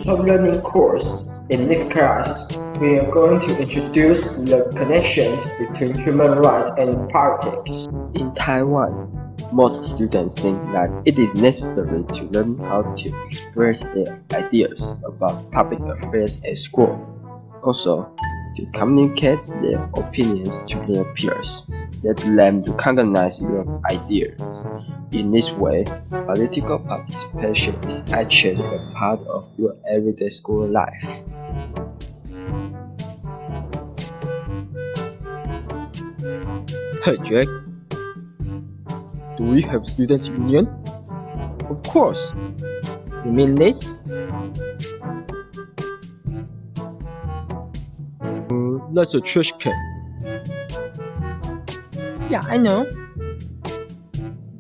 digital learning course. In this class, we are going to introduce the connections between human rights and politics. In Taiwan, most students think that it is necessary to learn how to express their ideas about public affairs at school. Also, to communicate their opinions to their peers, let them recognize your ideas. In this way, political participation is actually a part of your everyday school life. Hey Jack, do we have students' union? Of course. You mean this? That's a trash can. Yeah, I know.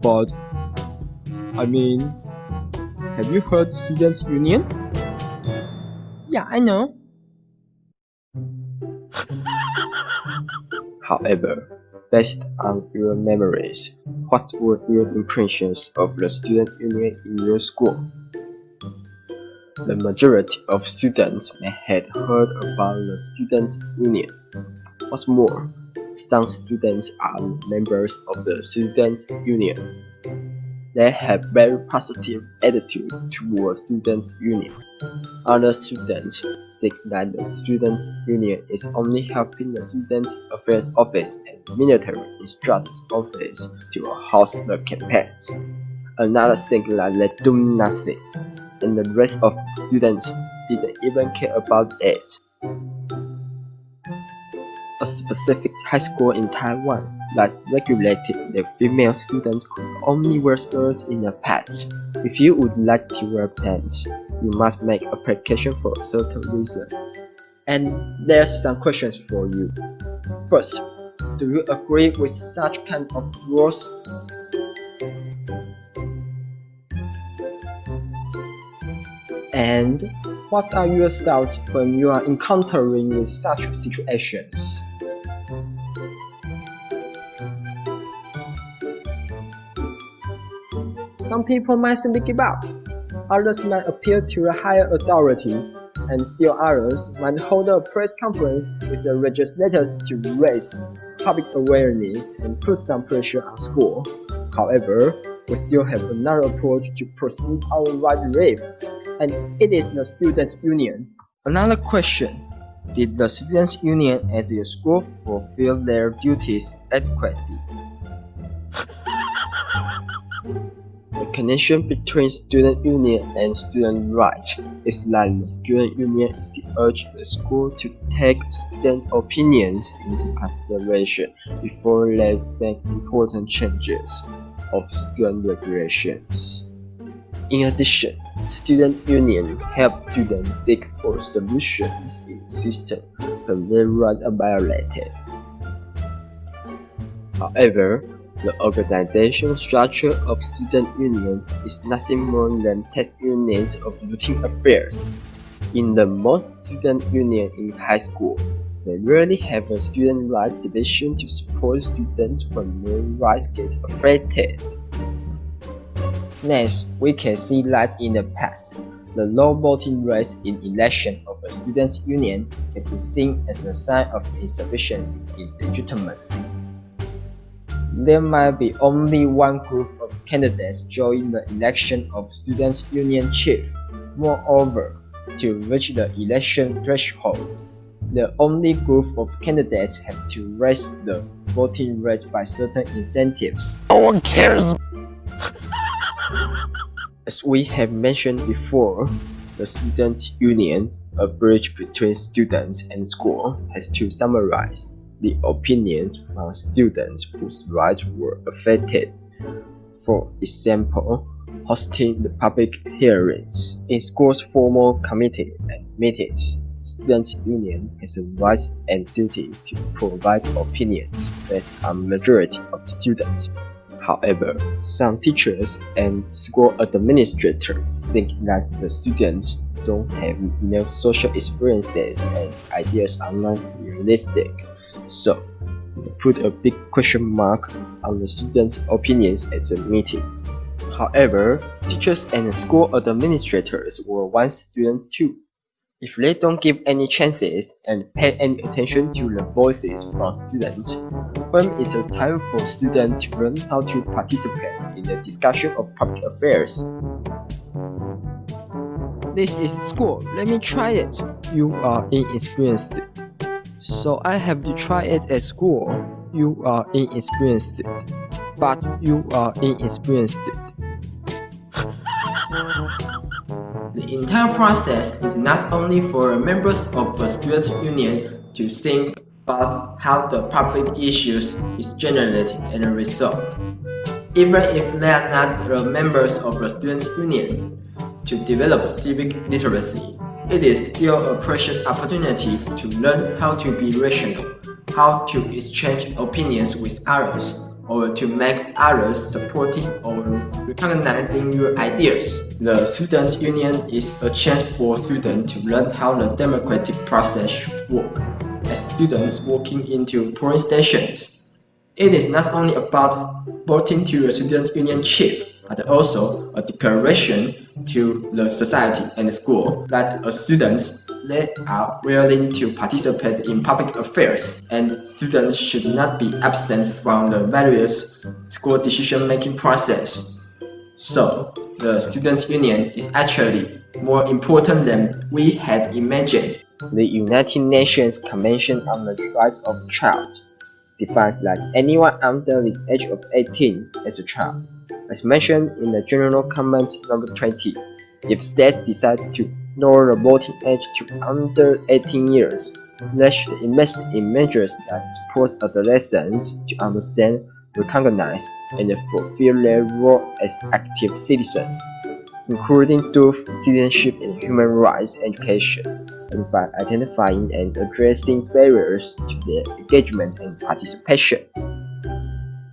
But, I mean, have you heard students' union? Yeah, I know. However, based on your memories, what were your impressions of the student union in your school? The majority of students may have heard about the student union. What's more, some students are members of the student union. They have very positive attitude towards student union. Other students think that the student union is only helping the student affairs office and military instructor's office to host the campaigns. Another think that they do nothing, and the rest of students didn't even care about it. A specific high school in Taiwan that regulated that female students could only wear skirts in the past. If you would like to wear pants, you must make application for a certain reason. And there's some questions for you. First, do you agree with such kind of rules? And what are your thoughts when you are encountering with such situations? Some people might simply give up, others might appeal to a higher authority, and still others might hold a press conference with the legislators to raise public awareness and put some pressure on school. However, we still have another approach to proceed our right life, and it is the student union. Another question: did the students' union at your school fulfill their duties adequately? The connection between student union and student rights is that the student union is to urge the school to take student opinions into consideration before they make important changes of student regulations. In addition, student union helps students seek for solutions in the system when their rights are violated. However, the organizational structure of student union is nothing more than task units of routine affairs. In the most student union in high school, they rarely have a student rights division to support students when their rights get affected. Next, we can see that in the past, the low voting rates in election of a students' union can be seen as a sign of insufficiency in legitimacy. There might be only one group of candidates join the election of students' union chief. Moreover, to reach the election threshold, the only group of candidates have to raise the voting rate by certain incentives. No one cares. As we have mentioned before, the student union, a bridge between students and school, has to summarize the opinions from students whose rights were affected. For example, hosting the public hearings. In school's formal committee and meetings, students' union has a right and duty to provide opinions based on majority of students. However, some teachers and school administrators think that the students don't have enough social experiences and ideas are not realistic. So, they put a big question mark on the students' opinions at the meeting. However, teachers and school administrators were one student too. If they don't give any chances and pay any attention to the voices from students, when is the time for students to learn how to participate in the discussion of public affairs? This is school, let me try it. You are inexperienced. So I have to try it at school. You are inexperienced. But you are inexperienced. The entire process is not only for members of the students' union to think about how the public issues is generated and resolved. Even if they are not the members of the students' union, to develop civic literacy, it is still a precious opportunity to learn how to be rational, how to exchange opinions with others, or to make others supporting or recognizing your ideas. The student union is a chance for students to learn how the democratic process should work. As students walking into polling stations, it is not only about voting to the student union chief, but also a declaration to the society and the school that as students they are willing to participate in public affairs, and students should not be absent from the various school decision-making process. So, the students' union is actually more important than we had imagined. The United Nations Convention on the Rights of the Child defines that anyone under the age of 18 is a child. As mentioned in the General Comment number 20, if states decide to lower the voting age to under 18 years, they should invest in measures that support adolescents to understand, recognize, and fulfill their role as active citizens, including through citizenship and human rights education, and by identifying and addressing barriers to their engagement and participation.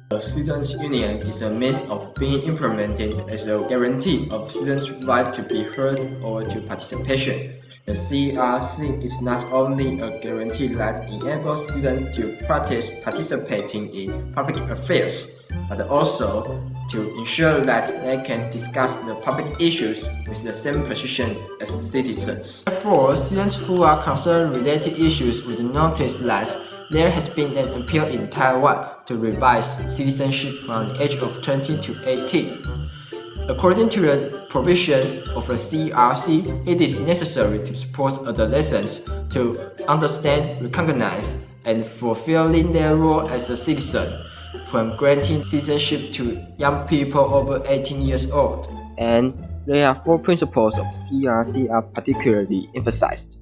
The students' union is a means of being implemented as a guarantee of students' right to be heard or to participation. The CRC is not only a guarantee that enables students to practice participating in public affairs, but also to ensure that they can discuss the public issues with the same precision as citizens. Therefore, students who are concerned with related issues will notice that there has been an appeal in Taiwan to revise citizenship from the age of 20 to 18. According to the provisions of the CRC, it is necessary to support adolescents to understand, recognize, and fulfilling their role as a citizen, from granting citizenship to young people over 18 years old. And there are 4 principles of CRC are particularly emphasized.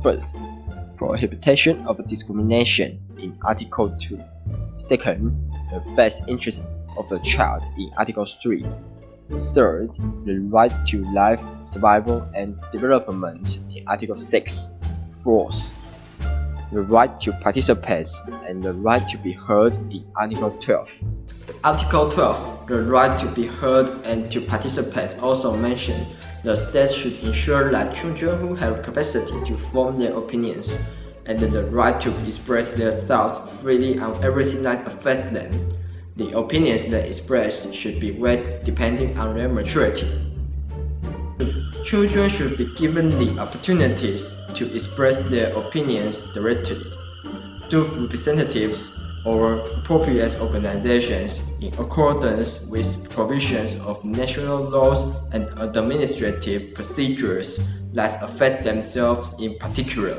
First, prohibition of discrimination in Article 2. Second, the best interest of the child in Article 3. Third, the right to life, survival, and development in Article 6. Fourth, the right to participate and the right to be heard in Article 12. Article 12, the right to be heard and to participate, also mentioned the states should ensure that children who have capacity to form their opinions and the right to express their thoughts freely on everything that affects them. The opinions they express should be weighed depending on their maturity. Children should be given the opportunities to express their opinions directly through representatives or appropriate organizations in accordance with provisions of national laws and administrative procedures that affect themselves in particular.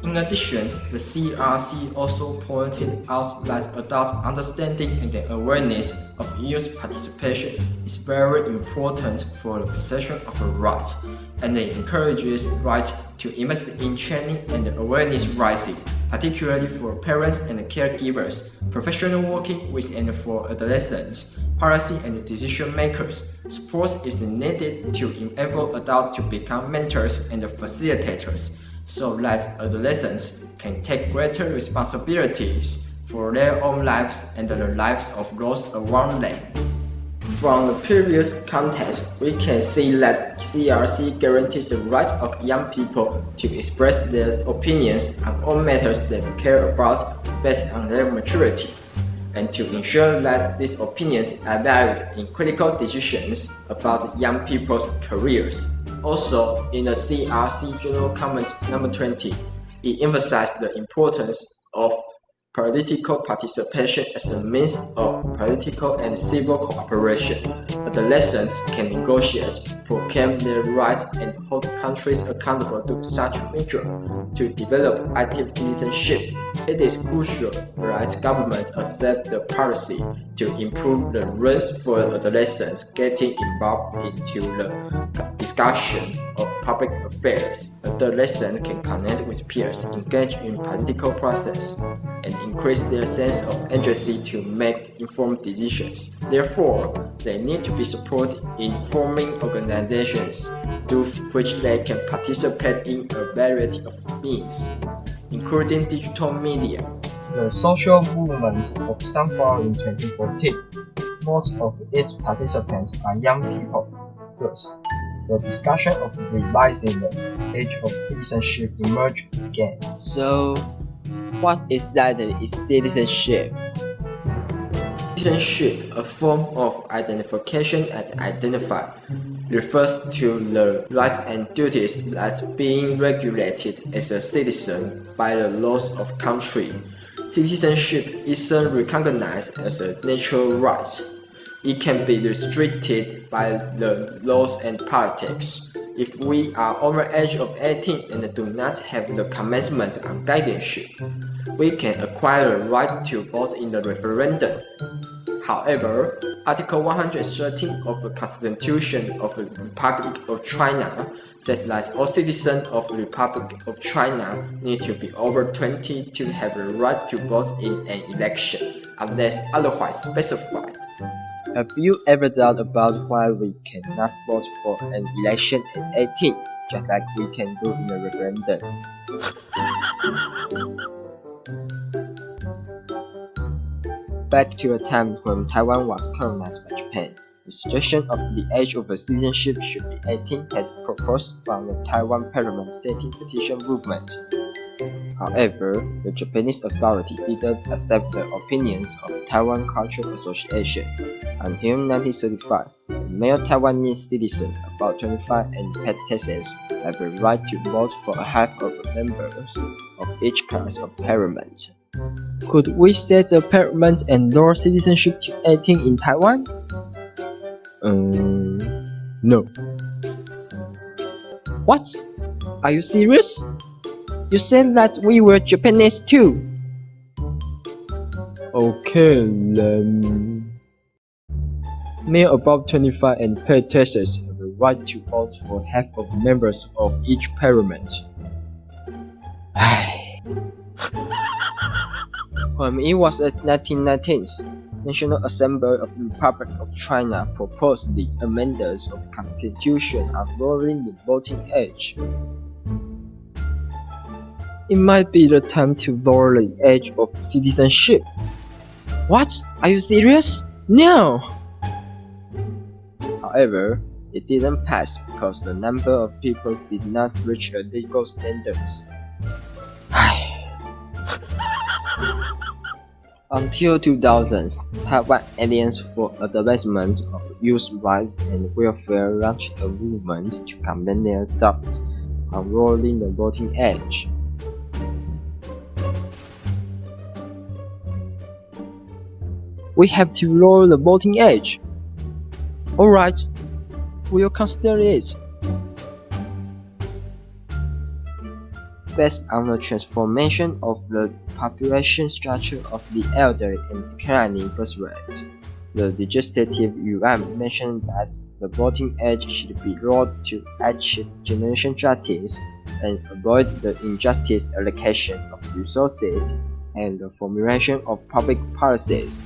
In addition, the CRC also pointed out that adult understanding and the awareness of youth participation is very important for the possession of a right, and it encourages rights to invest in training and awareness raising, particularly for parents and caregivers, professionals working with and for adolescents, policy and decision makers. Support is needed to enable adults to become mentors and facilitators, so that adolescents can take greater responsibilities for their own lives and the lives of those around them. From the previous context, we can see that CRC guarantees the right of young people to express their opinions on all matters they care about based on their maturity. and to ensure that these opinions are valued in critical decisions about young people's careers. Also, in the CRC General Comment No. 20, it emphasized the importance of political participation as a means of political and civil cooperation. Adolescents can negotiate, proclaim their rights, and hold countries accountable to such measures. To develop active citizenship, it is crucial that governments accept the policy to improve the rules for adolescents getting involved into the discussion of public affairs. Adolescents can connect with peers, engage in political process, and increase their sense of agency to make informed decisions. Therefore, they need to be supported in forming organizations through which they can participate in a variety of means, including digital media. The social movement of Sunflower in 2014, most of its participants are young people. Thus, the discussion of revising the age of citizenship emerged again. So, what exactly is citizenship? Citizenship, a form of identification and identify, refers to the rights and duties that's being regulated as a citizen by the laws of country. Citizenship isn't recognized as a natural right. It can be restricted by the laws and politics. If we are over the age of 18 and do not have the commencement on guardianship, we can acquire the right to vote in the referendum. However, Article 113 of the Constitution of the Republic of China says that all citizens of the Republic of China need to be over 20 to have the right to vote in an election, unless otherwise specified. Have you ever thought about why we cannot vote for an election at 18, just like we can do in a referendum? Back to a time when Taiwan was colonized by Japan, the suggestion of the age of citizenship should be 18 had proposed from the Taiwan Parliament setting petition movement. However, the Japanese authority didn't accept the opinions of Taiwan Cultural Association. Until 1935, the male Taiwanese citizens about 25 and paid taxes have the right to vote for half of the members of each class of parliament. Could we set the parliament and lower citizenship to 18 in Taiwan? No. What? Are you serious? You said that we were Japanese too. Okay, then. Male above 25 and pay taxes have the right to vote for half of the members of each parliament. When it was at 1919s, National Assembly of the Republic of China proposed the amendments of the Constitution on lowering the voting age. It might be the time to lower the age of citizenship. What? Are you serious? No! However, it didn't pass because the number of people did not reach the legal standards. Until 2000, Taiwan Alliance for Advancement of Youth Rights and Welfare launched a movement to campaign their thoughts on lowering the voting age. We have to lower the voting age. Alright, we'll consider it. Based on the transformation of the population structure of the elderly and declining birth rate, the legislative yuan mentioned that the voting age should be lowered to achieve generation justice and avoid the injustice allocation of resources and the formulation of public policies.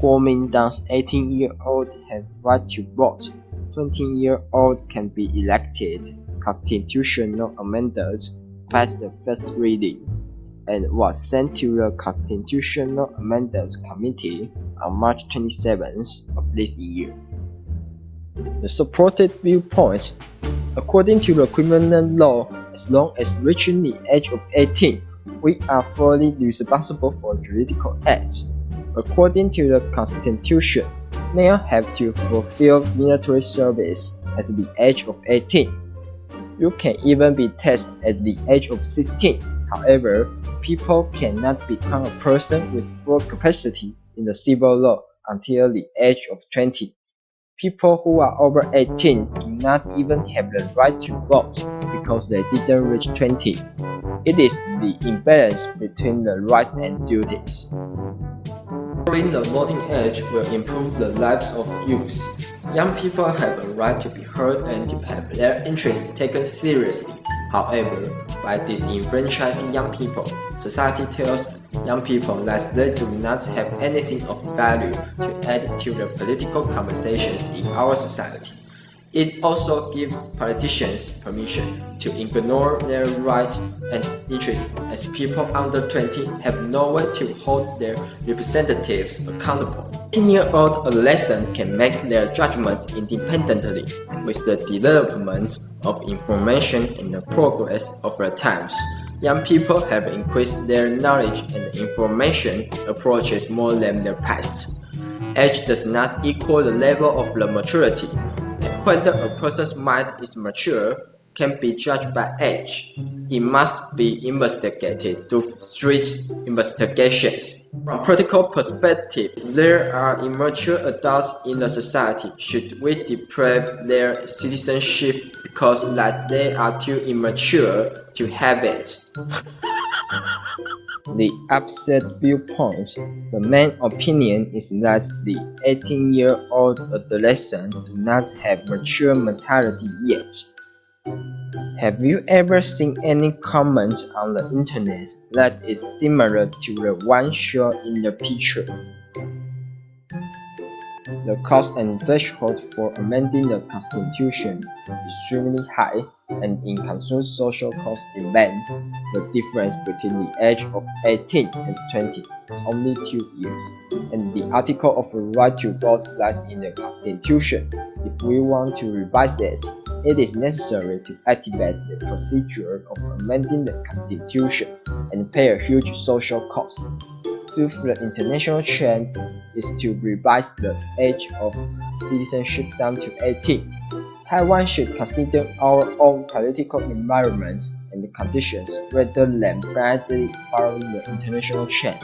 Kuomintang's 18-year-old have right to vote, 20-year-old can be elected, constitutional amendments passed the first reading, and was sent to the Constitutional Amendments Committee on March 27th of this year. The supported viewpoint: according to the criminal law, as long as reaching the age of 18, we are fully responsible for juridical acts. According to the Constitution, males have to fulfill military service at the age of 18. You can even be tested at the age of 16. However, people cannot become a person with full capacity in the civil law until the age of 20. People who are over 18 do not even have the right to vote because they didn't reach 20. It is the imbalance between the rights and duties. Lowering the voting age will improve the lives of youth. Young people have a right to be heard and to have their interests taken seriously. However, by disenfranchising young people, society tells young people that they do not have anything of value to add to the political conversations in our society. It also gives politicians permission to ignore their rights and interests, as people under 20 have no way to hold their representatives accountable. 18-year-old adolescents can make their judgments independently. With the development of information and the progress of the times, young people have increased their knowledge and information approaches more than their past. Age does not equal the level of the maturity. Whether a person's mind is mature can be judged by age. It must be investigated through strict investigations. From a practical perspective, there are immature adults in the society. Should we deprive their citizenship because that they are too immature to have it? The opposite viewpoint, the main opinion is that the 18-year-old adolescents do not have mature mentality yet. Have you ever seen any comment on the internet that is similar to the one shown in the picture? The cost and threshold for amending the Constitution is extremely high, and in consumes social cost event, the difference between the age of 18 and 20 is only 2 years, and the article of the right to vote lies in the Constitution. If we want to revise it, it is necessary to activate the procedure of amending the Constitution and pay a huge social cost. The international trend is to revise the age of citizenship down to 18. Taiwan should consider our own political environment and conditions rather than blindly following the international trend.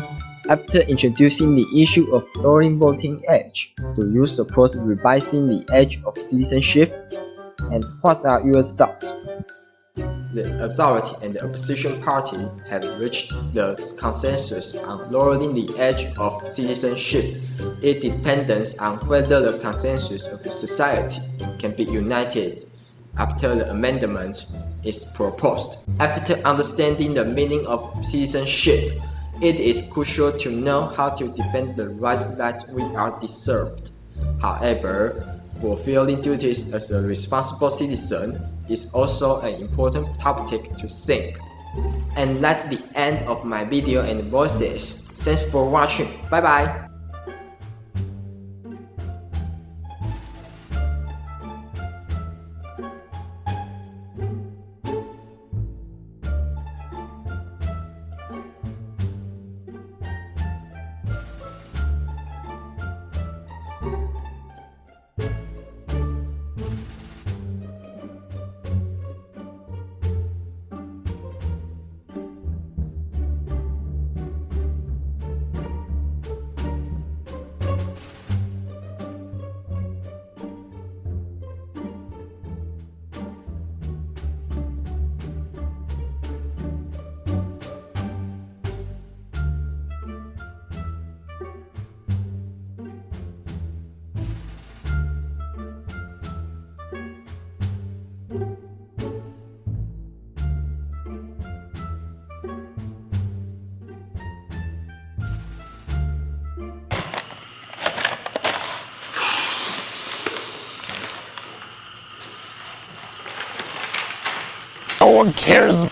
After introducing the issue of lowering voting age, do you support revising the age of citizenship? And what are your thoughts? The authority and the opposition party have reached the consensus on lowering the age of citizenship. It depends on whether the consensus of the society can be united after the amendment is proposed. After understanding the meaning of citizenship, it is crucial to know how to defend the rights that we are deserved. However, fulfilling duties as a responsible citizen is also an important topic to think. And that's the end of my video and voices. Thanks for watching. Bye bye. No one cares.